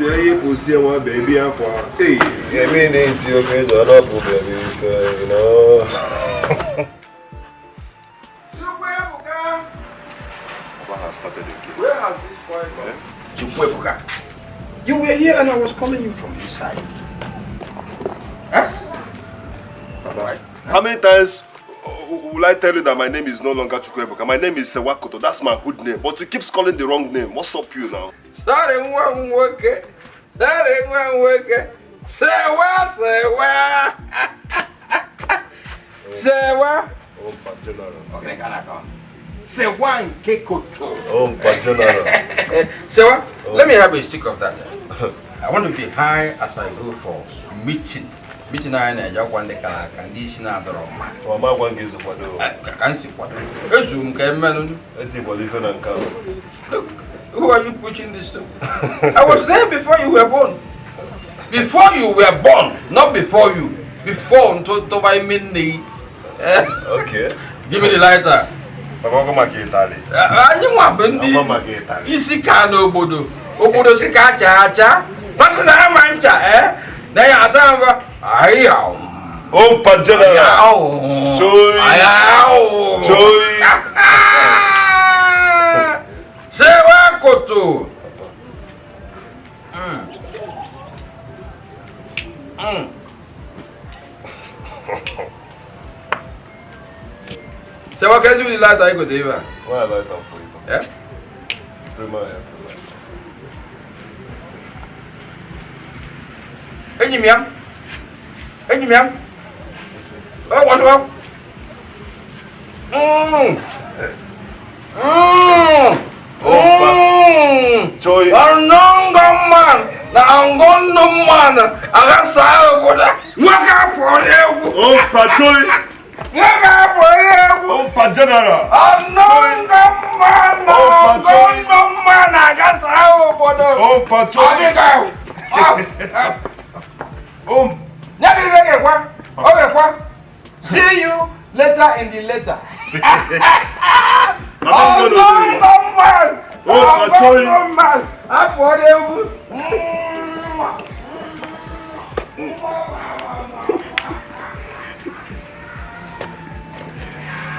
baby. Hey, I mean, it's okay, baby, you know. Started again. Where has this boy gone? You were here and I was calling you from inside. Huh? Right. How many times will I tell you that my name is no longer Chukwuebuka? My name is Sewah. That's my hood name. But you keep calling the wrong name. What's up you now? Sorry, one work. Sewah. Sewah. Okay, can I come? Sewah Kekoto. Sewah, let me have a stick of that. I want to be high as I go for meeting. Meeting I just want the condition of the Roma. Mama one gives a photo. I can't see what. Assume Cameron. Look, who are you pushing this to? I was there before you were born. Before you were born, not before you. Before to buy me. Okay. Give me the lighter. I want Bendi. Isi kano bodo. Obodo sika cha. Pasina mancha Na ya atamba. Ayaw. General. Joy. Ayaw. Joy. Sewah koto. Sewah, can you light I go there? Why I light up for you? Yeah? Enyimiam. Oh, what's up? Joy. Man. Na angono man. Agasa boda. Waka pole. Patrol. General. Man. Agasa boda. Patrol. See you later in the letter.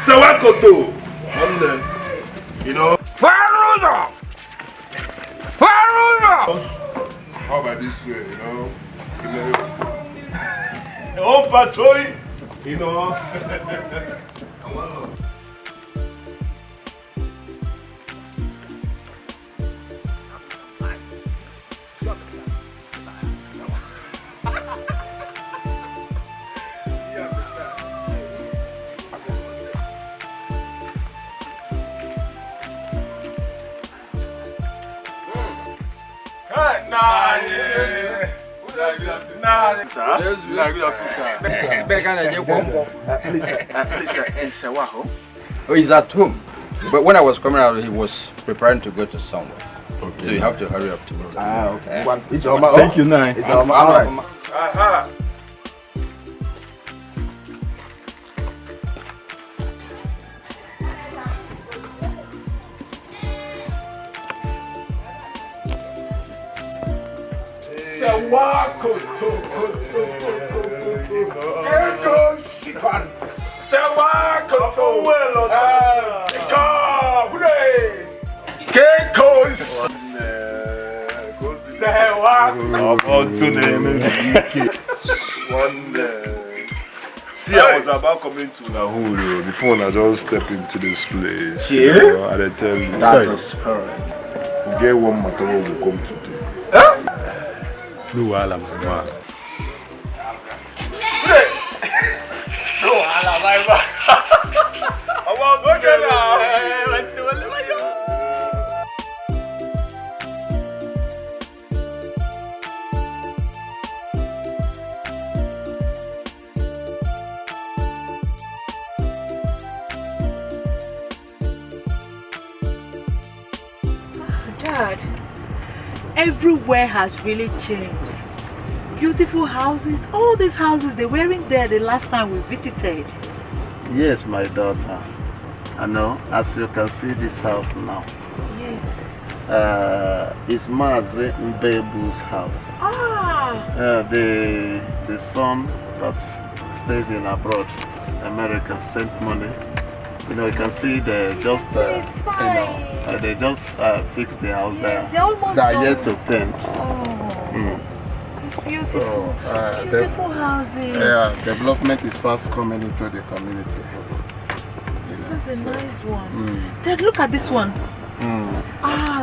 Sewah koto. You know. Faruza. How about this way, you know? Patrol. You know. Come on. Oh, he's at home. But when I was coming out, he was preparing to go to somewhere. Okay. So you have to hurry up to go. Okay. Thank you, Nine. All right. Aha. Sewah koto. Sewah koto. See, I was about coming to Nahuru before I just step into this place. Yeah? You know, and I tell you, That's a spirit. we get one matter we will come to do. No, I'm not. Dad, everywhere has really changed. Beautiful houses, all these houses, they weren't there the last time we visited. Yes, my daughter. I know, as you can see this house now. Yes. It's Mazi Mbebu's house. The son that stays in abroad, America, sent money. You know, you can see they just, they just fixed the house there. They are yet to paint. It's beautiful. So, beautiful houses. Yeah, development is fast coming into the community. That's a nice one. Dad, look at this one.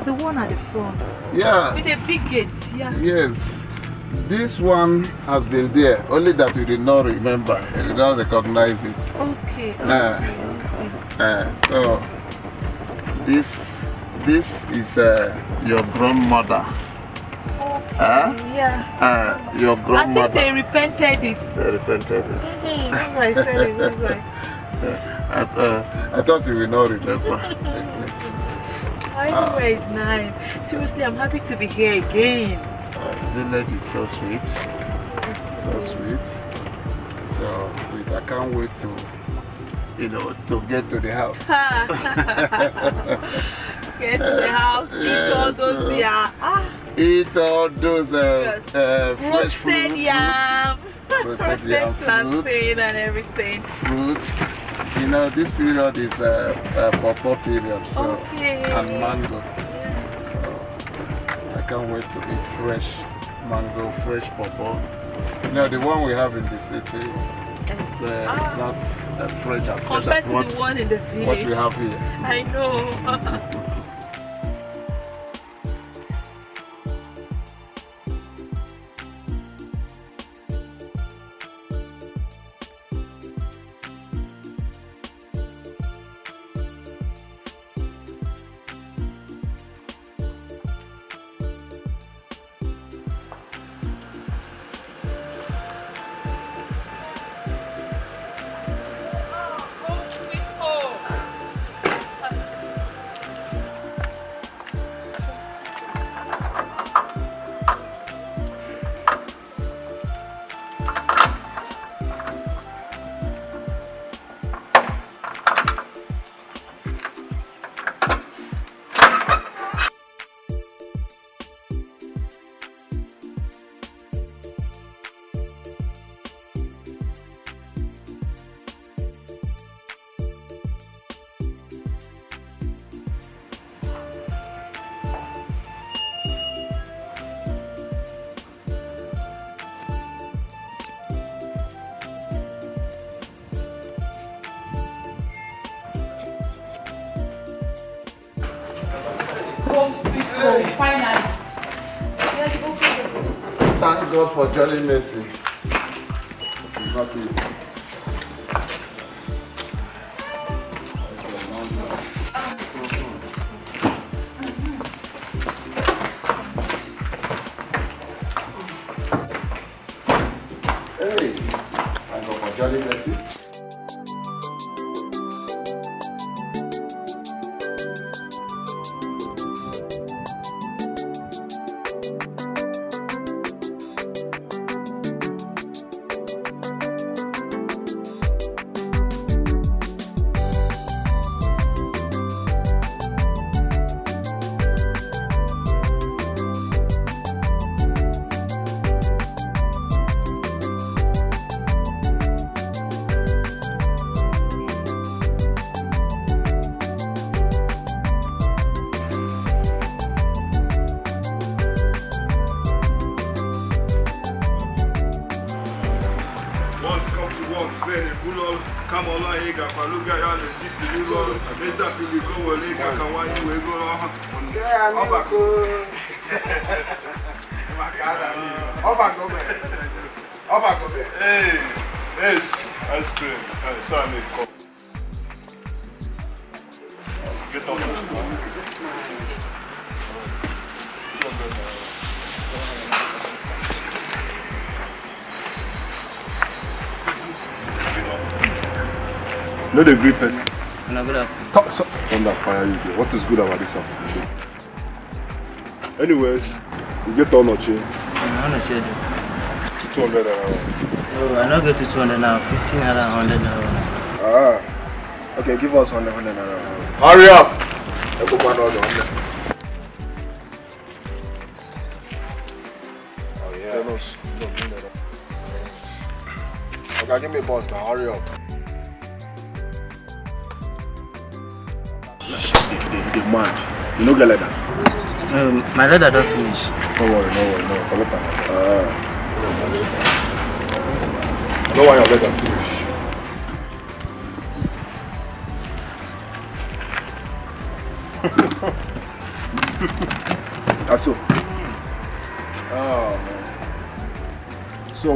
The one at the front. Yeah. With a big gate. Yeah. Yes. This one has been there, only that you did not remember, you did not recognize it. Okay. So this is your grandmother. Yeah. Your grandmother. I think they repented it. They repented it. That's why I said it. That's why. I thought you will not remember. Everywhere is nice. Seriously, I'm happy to be here again. The village is so sweet. So sweet. So I can't wait to, to get to the house. Get to the house, eat all those eat all those fresh roasted yam, roasted plantain and everything. Fruits. This period is pawpaw period, so and mango. So I can't wait to eat fresh mango, fresh pawpaw. The one we have in the city is not fresh as compared to the one in the village. What we have here. I know. Finally. Thank God for Johnny Mercy. It's not easy. Hey, thank God for Johnny Mercy. Hey, yes, ice cream. So I make cup. Get on No, the great person. No, good afternoon. Under fire you do. What is good about this afternoon? Anyways, you get on or change? I'm not change. 200 Oh, I not get to 200 now. 15 100 okay, give us 100 Hurry up! just no, okay, give me a bus now, hurry up. They mad. You no get like that? My dad don't finish. Don't worry, no. Come up. No one your leather finish. That's so. Oh man. So,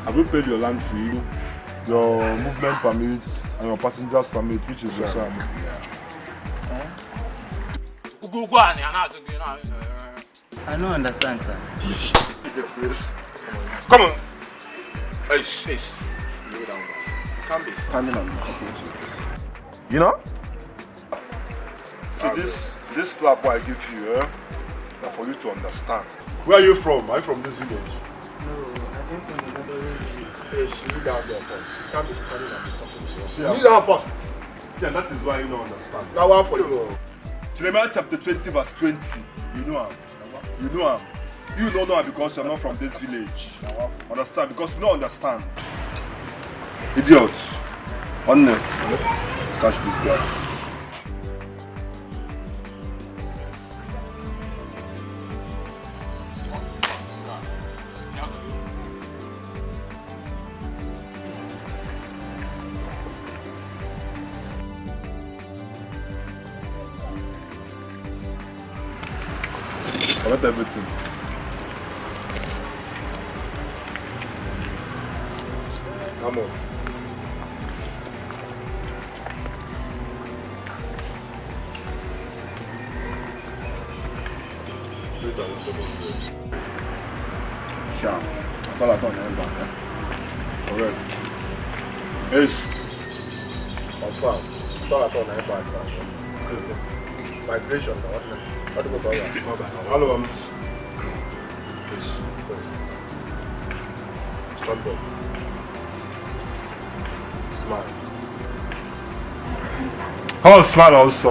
have you paid your land fee, your movement permit, and your passengers permit, which is your son? I don't understand, sir. Come on. Hey. Lay down. You can't be standing and talking to this. You know? See this slap I give you, now for you to understand. Where are you from? Are you from this village? No, I think from another village. Hey, she kneel down there first. You can't be standing and talking to us. Kneel down first. See, and that is why you don't understand. Now one for you. Jeremiah chapter 20 verse 20. You know him. You know him. You don't know him because you're not from this village. Understand? Because you don't understand. Idiots. On them. Search this guy. Collect everything. Come on. Sharp. I thought I thought correct. Yes. Confirm. I thought I thought migration now. What do you call that? All of them. Yes. First. Stand up. Smile. Come on, smile also.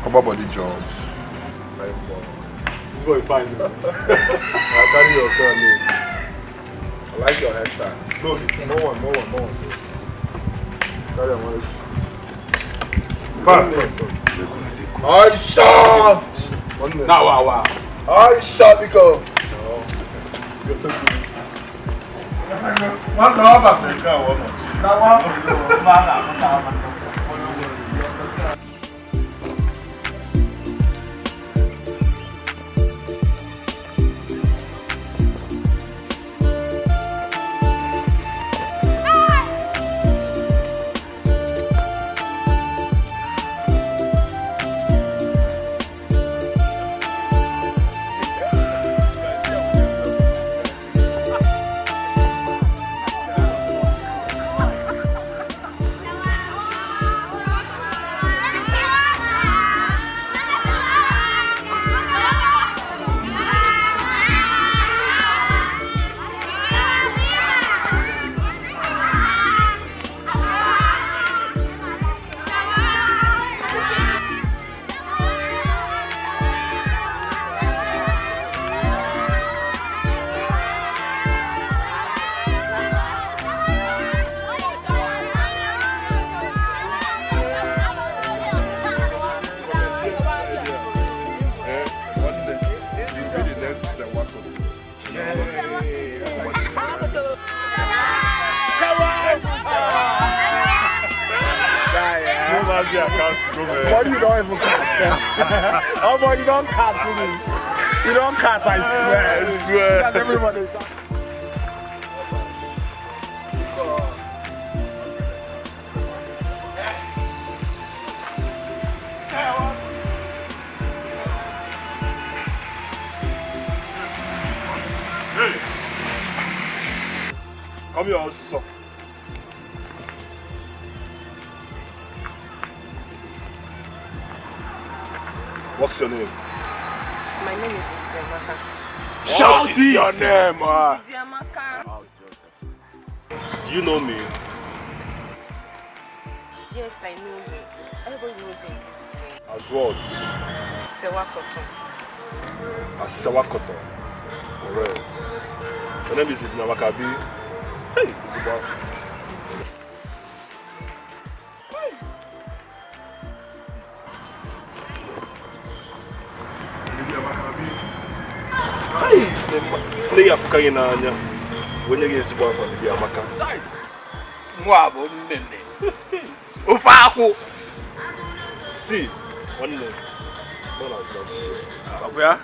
Cover body jaws. This boy fine. I carry your son. I like your hairstyle. No, more one. Carry on. Fast. I shot. Now, wow. I shot because. Why you don't even cast? Oh boy, you don't cast with this. You don't cast, I swear. That's everybody. Come here also. What's your name? My name is Diamaka. Shout it! Your name, Diamaka. Do you know me? Yes, I know you. Everybody knows you in this place. As what? Sewah. As Sewah Koto. Correct. My name is Namakabi. Hey, it's about. Hey, you have in Anya. When you get Sewah from the Amaka. Mwabo mbembe. Ufako. See, one name. Where?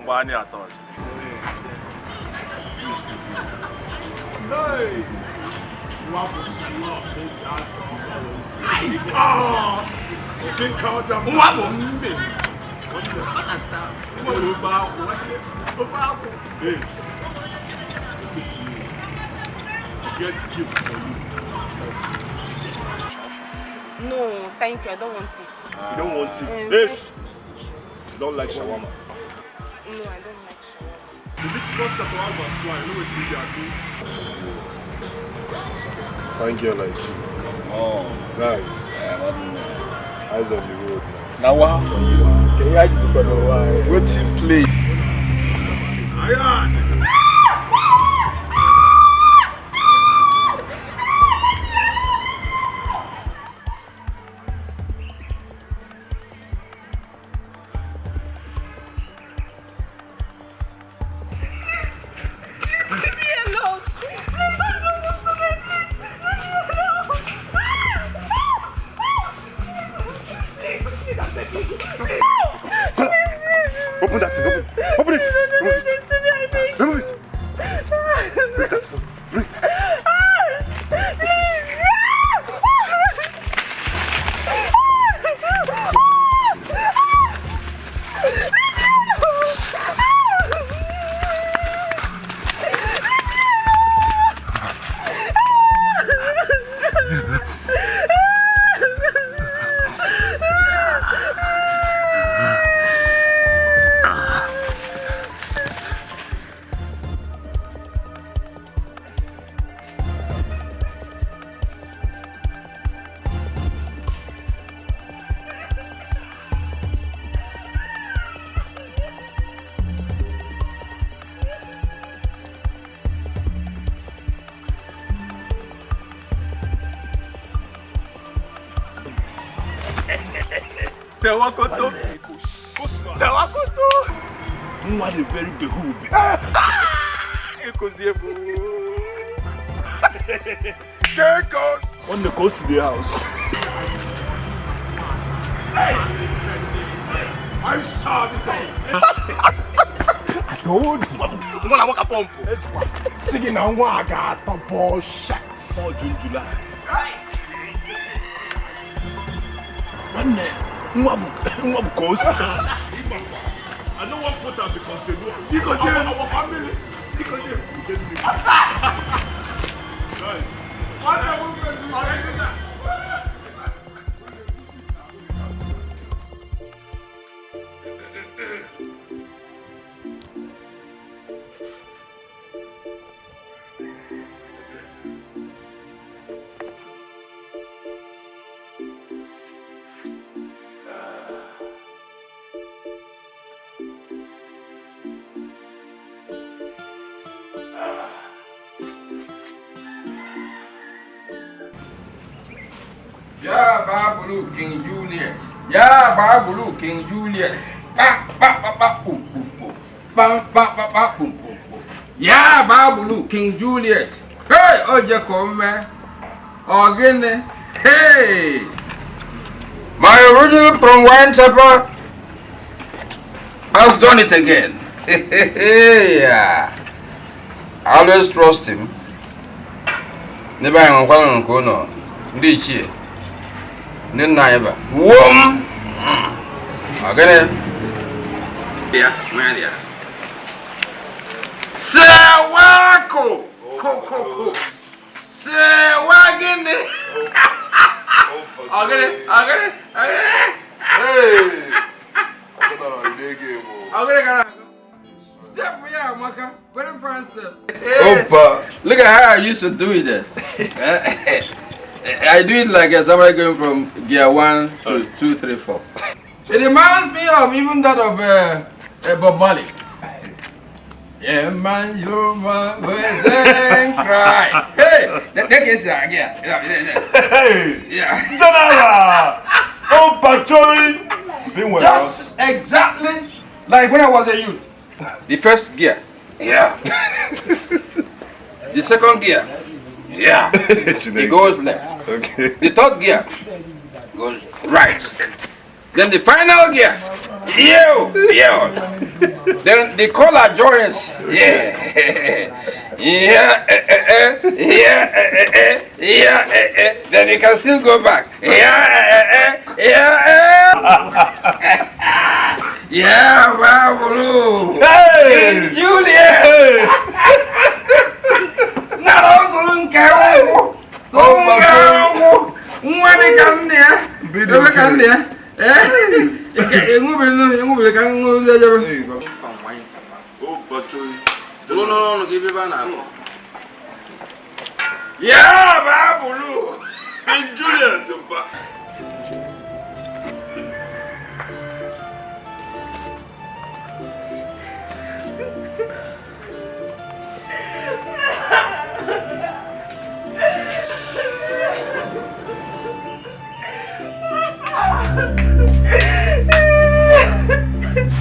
Mbani ato. Hey. Mwabo mbembe. Listen to me. Get gift for you. No, thank you. I don't want it. You don't want it? Yes. You don't like shawarma? No, I don't like shawarma. Leviticus chapter 1 verse 1. You know what you do? Fine girl like you. Oh, Nice. Eyes on the road. now what happened for you? Can you just go to why? What's he play? Ayan! Open that thing, open it! Remove it! Bring that phone, bring! Sewah Koto. Sewah Koto. What a very behoove. Ekoziebo. Kirkos. On the coast to the house. I saw the thing. I told you. I'm gonna walk a pump. Singing on one, I got the bullshit. 4 June, July. One day, Mwab coast. I don't want to put that because they know our family. Nice. Yeah, Babulu, King Juliet. Yeah, Babulu, King Juliet. Ba ba ba ba boom boom boom. Ba ba ba ba boom boom boom. Yeah, Babulu, King Juliet. Hey, OGUEJIOFOR man. Again, hey. My original from Wine Chapel has done it again. Yeah. I always trust him. Never am going to go no. Ndichi. Never. Wom. Again. Yeah, man, yeah. Sewah Koto. Sewah gini. Again. Hey! I thought that was a day game. Again. Step me out, Maka. Very first step. Opa! Look at how I used to do it. I do it like somebody going from gear 1 to 2, 3, 4. It reminds me of even that of Bob Marley. Yeah, man, you man, cry. Hey, that is yeah. Hey! Yeah. General! On patrol! Just exactly like when I was a youth. The first gear. Yeah. The second gear. Yeah. It goes left. Okay. The third gear goes right. Then the final gear. Yo. Then the color joins. Yeah. Then you can still go back. Yeah, Babulu. Hey! Juliet. Hey! Not also in Carol. Oh, my God. What a gun there. Never gun there. You move it. There you go. Oh, patrol. No, give me banana. Yeah, Babulu. Hey, Juliet.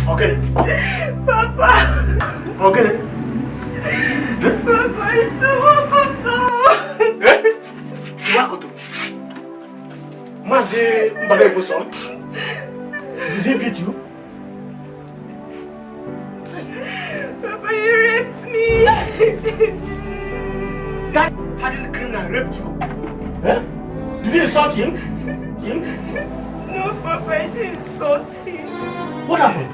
Okay. Papa. Okay. Papa is so Sewah. Mazi Mbale son. Did he beat you? Papa, you raped me. That hardened criminal raped you? Eh? Did you insult him? No, Papa, I didn't insult him. What happened?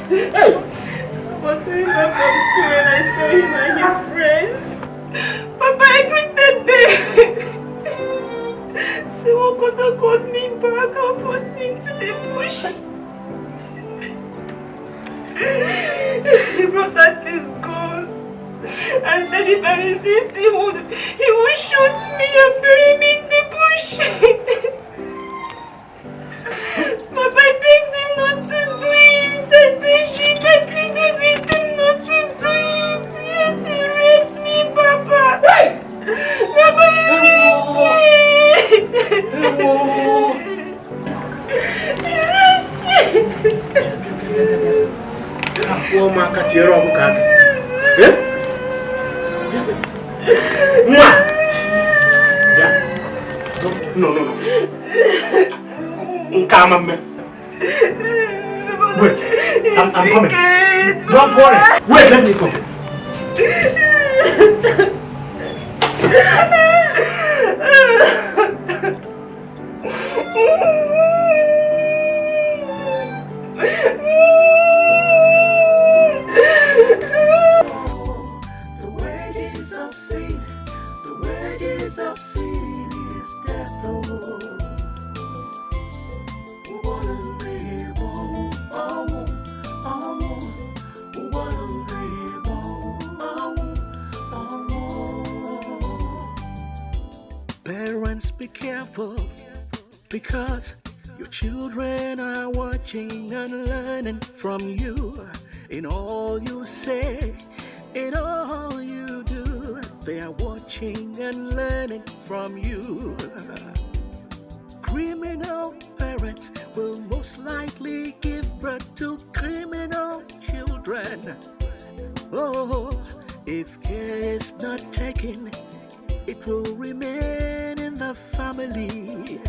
Hey! I was going back from school and I saw him and his friends. Papa, I greeted them. Sewah called me back and forced me into the bush. He brought out his gun and said if I resist, he would shoot me and bury me in the bush. Papa, I begged him not to do it. I pleaded with him not to do it. Yet he raped me, Papa. Hey! Papa, he raped me. He raped me. No. Wait, I'm coming. Don't worry. Wait, let me come. The wages of sin is death. Parents, be careful, because your children are watching and learning from you. In all you say, in all you do, they are watching and learning from you. Criminal parents will most likely give birth to criminal children. Oh, if care is not taken, it will remain in the family.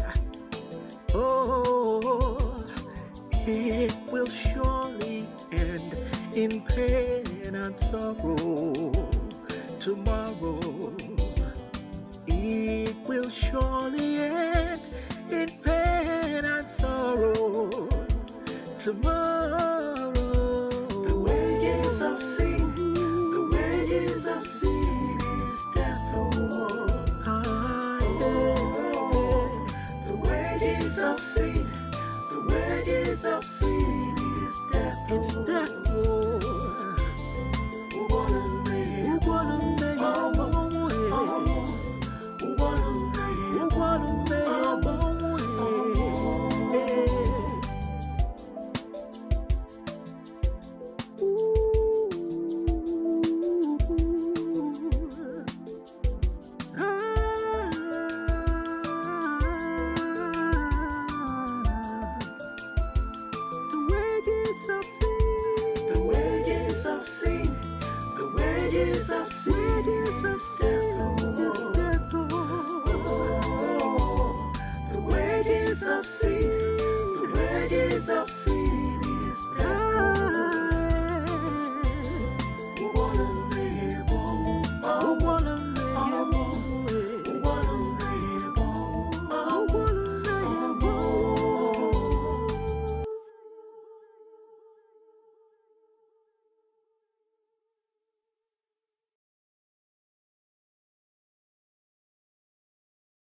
Oh, it will surely end in pain and sorrow. Tomorrow, it will surely end in pain and sorrow. Tomorrow.